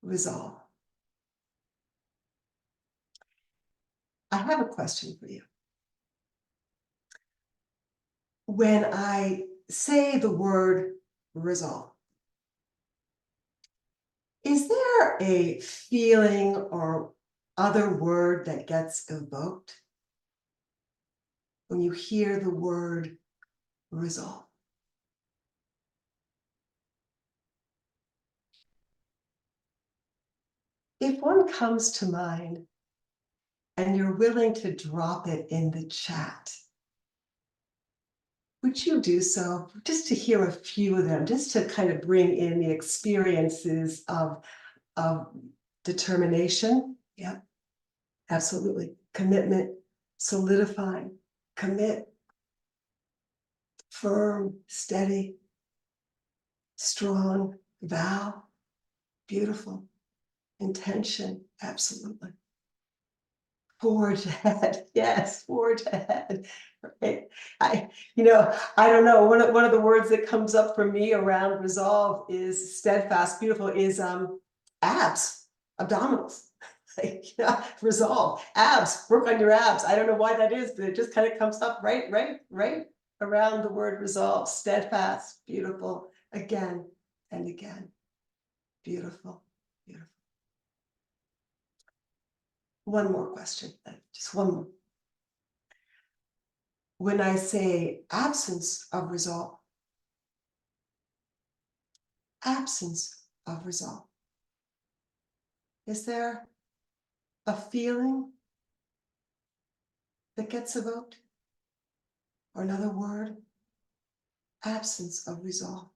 resolve. I have a question for you. When I say the word resolve, is there a feeling or other word that gets evoked when you hear the word resolve? If one comes to mind and you're willing to drop it in the chat, would you do so? Just to hear a few of them, just to kind of bring in the experiences of determination. Yeah, absolutely. Commitment, solidifying, commit, firm, steady, strong, vow, beautiful, intention, absolutely. Forge ahead, yes, forge ahead. Right. I don't know. One of the words that comes up for me around resolve is steadfast, beautiful, is abs, abdominals. Like, resolve, abs, work on your abs. I don't know why that is, but it just kind of comes up right around the word resolve. Steadfast, beautiful, again and again. Beautiful, beautiful. One more question, just one more. When I say absence of resolve, is there a feeling that gets evoked? Or another word? Absence of resolve.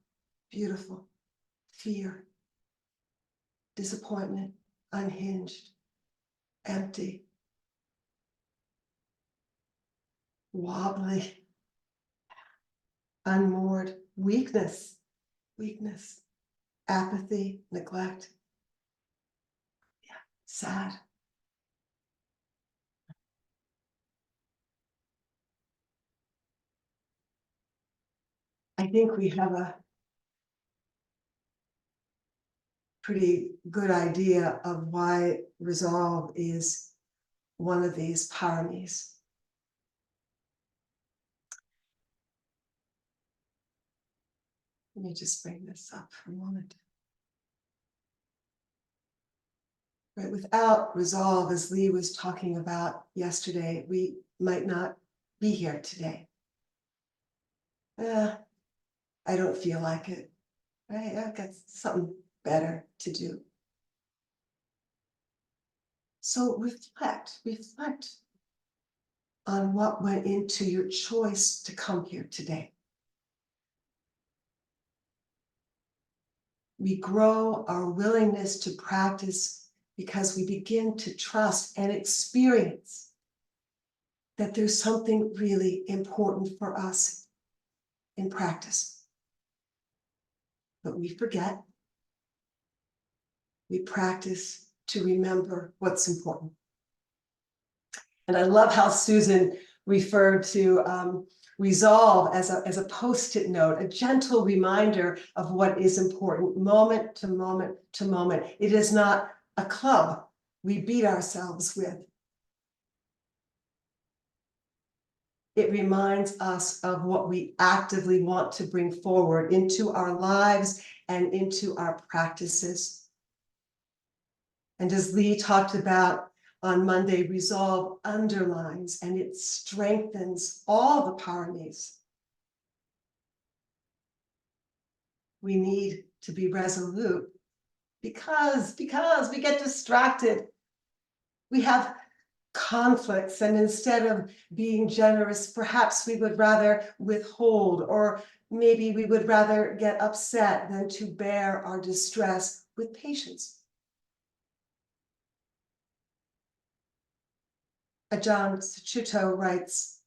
Beautiful. Fear. Disappointment. Unhinged. Empty. Wobbly. Unmoored. Weakness. Apathy. Neglect. Yeah. Sad. I think we have a pretty good idea of why resolve is one of these paramis. Let me just bring this up for a moment. Right, without resolve, as Lee was talking about yesterday, we might not be here today. I don't feel like it. Right? I've got something better to do. So reflect on what went into your choice to come here today. We grow our willingness to practice because we begin to trust and experience that there's something really important for us in practice. But we forget. We practice to remember what's important. And I love how Susan referred to resolve as a post-it note, a gentle reminder of what is important, moment to moment to moment. It is not a club we beat ourselves with. It reminds us of what we actively want to bring forward into our lives and into our practices. And as Lee talked about on Monday, resolve underlines and it strengthens all the paramis. We need to be resolute because we get distracted. We have conflicts, and instead of being generous, perhaps we would rather withhold, or maybe we would rather get upset than to bear our distress with patience. Ajahn Suchuto writes,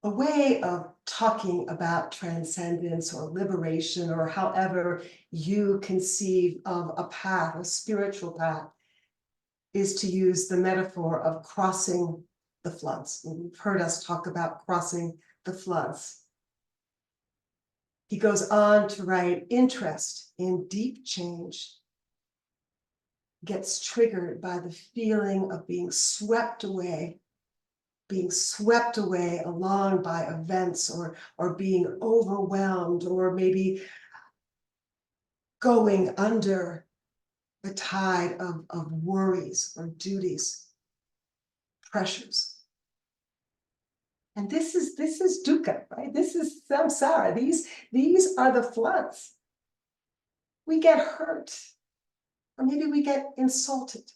a way of talking about transcendence or liberation, or however you conceive of a path, a spiritual path, is to use the metaphor of crossing the floods. And you've heard us talk about crossing the floods. He goes on to write, interest in deep change gets triggered by the feeling of being swept away along by events, or being overwhelmed, or maybe going under the tide of worries or duties, pressures. And this is dukkha, right? This is samsara. These are the floods. We get hurt, or maybe we get insulted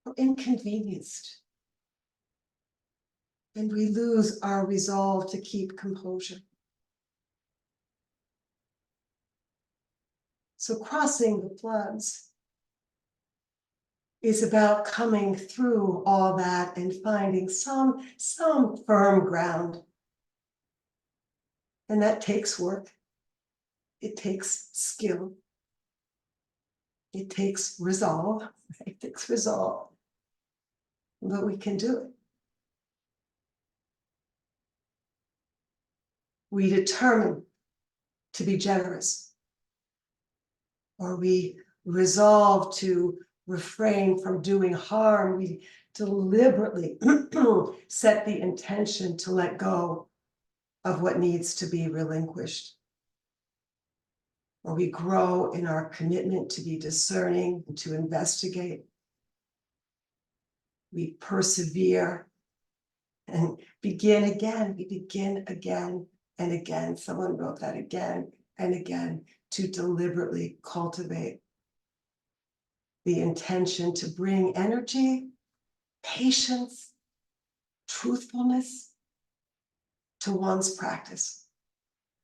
or inconvenienced, and we lose our resolve to keep composure. So crossing the floods is about coming through all that and finding some firm ground. And that takes work. It takes skill. It takes resolve. It takes resolve. But we can do it. We determine to be generous, or we resolve to refrain from doing harm. We deliberately set the intention to let go of what needs to be relinquished. Or we grow in our commitment to be discerning and to investigate. We persevere and begin again. We begin again and again. Someone wrote that, again and again, to deliberately cultivate the intention to bring energy, patience, truthfulness to one's practice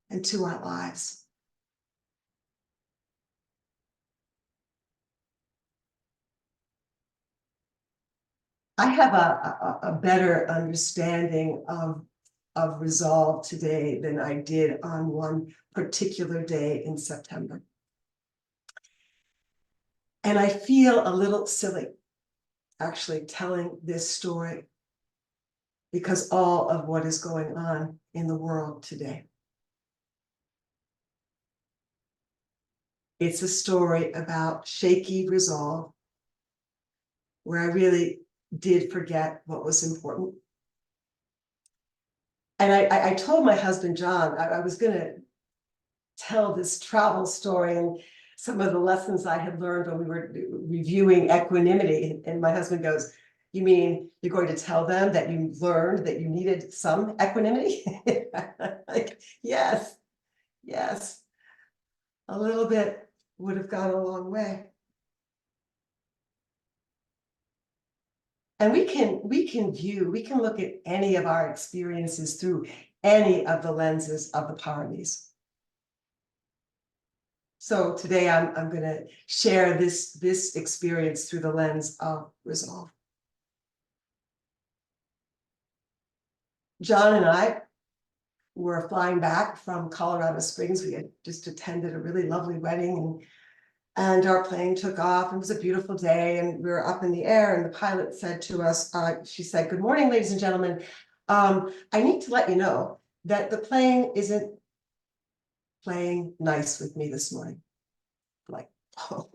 and to our lives. I have a better understanding of resolve today than I did on one particular day in September. And I feel a little silly actually telling this story, because all of what is going on in the world today. It's a story about shaky resolve, where I really did forget what was important. And I told my husband, John, I was going to tell this travel story and some of the lessons I had learned when we were reviewing equanimity. And my husband goes, "You mean you're going to tell them that you learned that you needed some equanimity?" Like, yes, yes. A little bit would have gone a long way. And we can look at any of our experiences through any of the lenses of the paramis. So today I'm going to share this experience through the lens of resolve. John and I were flying back from Colorado Springs. We had just attended a really lovely wedding, and our plane took off. It was a beautiful day, and we were up in the air, and the pilot said to us, she said, "Good morning, ladies and gentlemen. I need to let you know that the plane isn't playing nice with me this morning." Like, oh,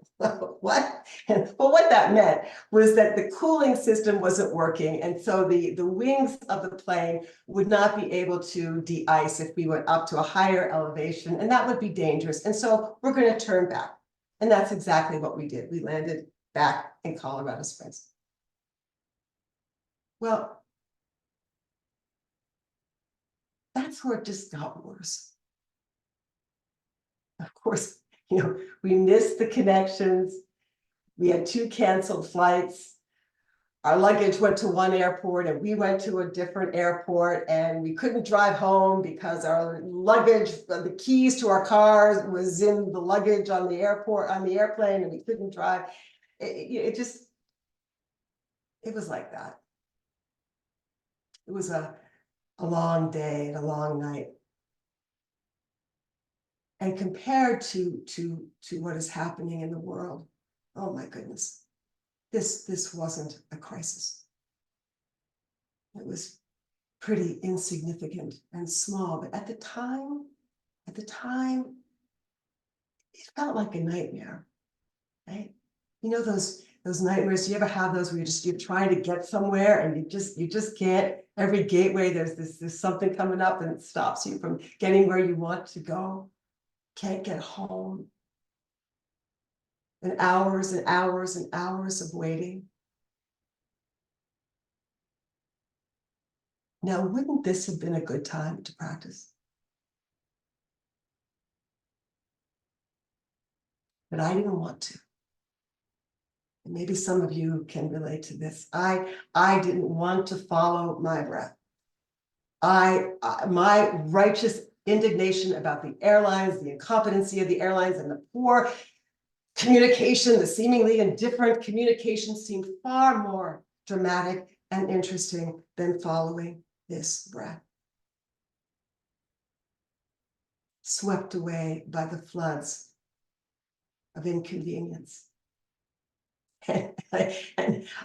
what? Well, what that meant was that the cooling system wasn't working, and so the wings of the plane would not be able to de-ice if we went up to a higher elevation, and that would be dangerous. And so we're going to turn back. And that's exactly what we did. We landed back in Colorado Springs. Well, that's where it just got worse. Of course, we missed the connections. We had 2 canceled flights. Our luggage went to one airport and we went to a different airport, and we couldn't drive home because our luggage, the keys to our cars was in the luggage on the airplane, and we couldn't drive. It was like that. It was a long day and a long night. And compared to what is happening in the world, oh my goodness, this wasn't a crisis. It was pretty insignificant and small, but at the time, At the time, it felt like a nightmare, right? You know those nightmares, you ever have those where you're trying to get somewhere and you just can't. Every gateway, there's something coming up and it stops you from getting where you want to go. Can't get home. And hours and hours and hours of waiting. Now, wouldn't this have been a good time to practice? But I didn't want to. And maybe some of you can relate to this. I didn't want to follow my breath. My righteous indignation about the airlines, the incompetency of the airlines, and the poor communication, the seemingly indifferent communication seemed far more dramatic and interesting than following this breath. Swept away by the floods of inconvenience. And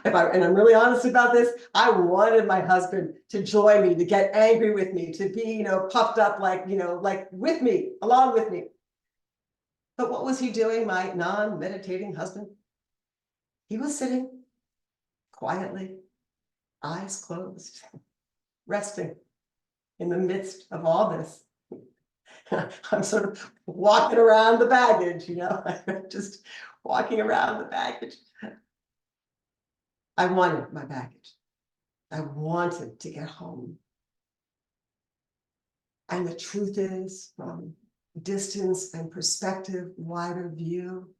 I'm really honest about this, I wanted my husband to join me, to get angry with me, to be, puffed up like with me, along with me. But what was he doing, my non-meditating husband? He was sitting quietly, eyes closed, resting in the midst of all this. I'm sort of walking around the baggage, just walking around the baggage. I wanted my baggage. I wanted to get home. And the truth is, from distance and perspective, wider view,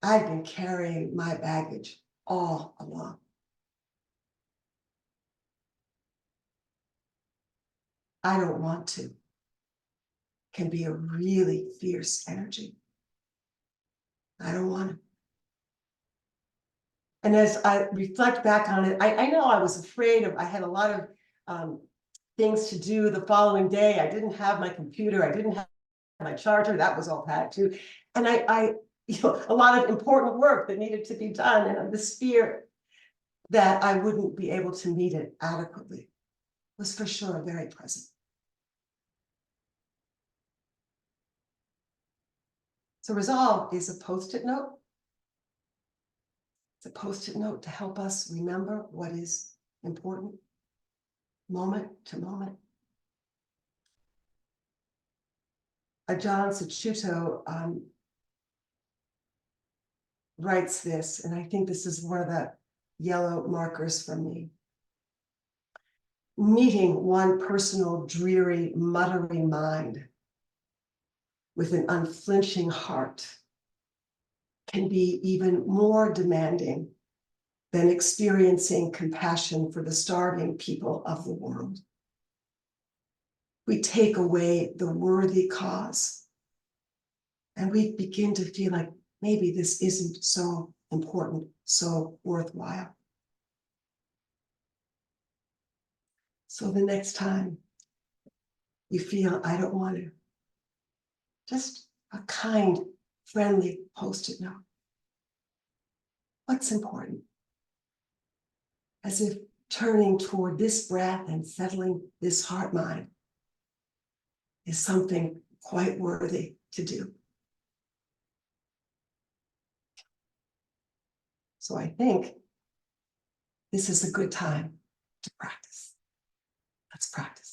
I've been carrying my baggage all along. I don't want to. Can be a really fierce energy. I don't want to. And as I reflect back on it, I know I was afraid I had a lot of things to do the following day. I didn't have my computer. I didn't have my charger. That was all packed too. And a lot of important work that needed to be done. And this fear that I wouldn't be able to meet it adequately was for sure very present. So resolve is a Post-it note. It's a Post-it note to help us remember what is important, moment to moment. John Suchuto writes this, and I think this is one of the yellow markers for me. Meeting one personal, dreary, muttering mind with an unflinching heart can be even more demanding than experiencing compassion for the starving people of the world. We take away the worthy cause, and we begin to feel like maybe this isn't so important, so worthwhile. So the next time you feel, I don't want to, just a kind, friendly Post-it note. What's important? As if turning toward this breath and settling this heart mind is something quite worthy to do. So I think this is a good time to practice. Let's practice.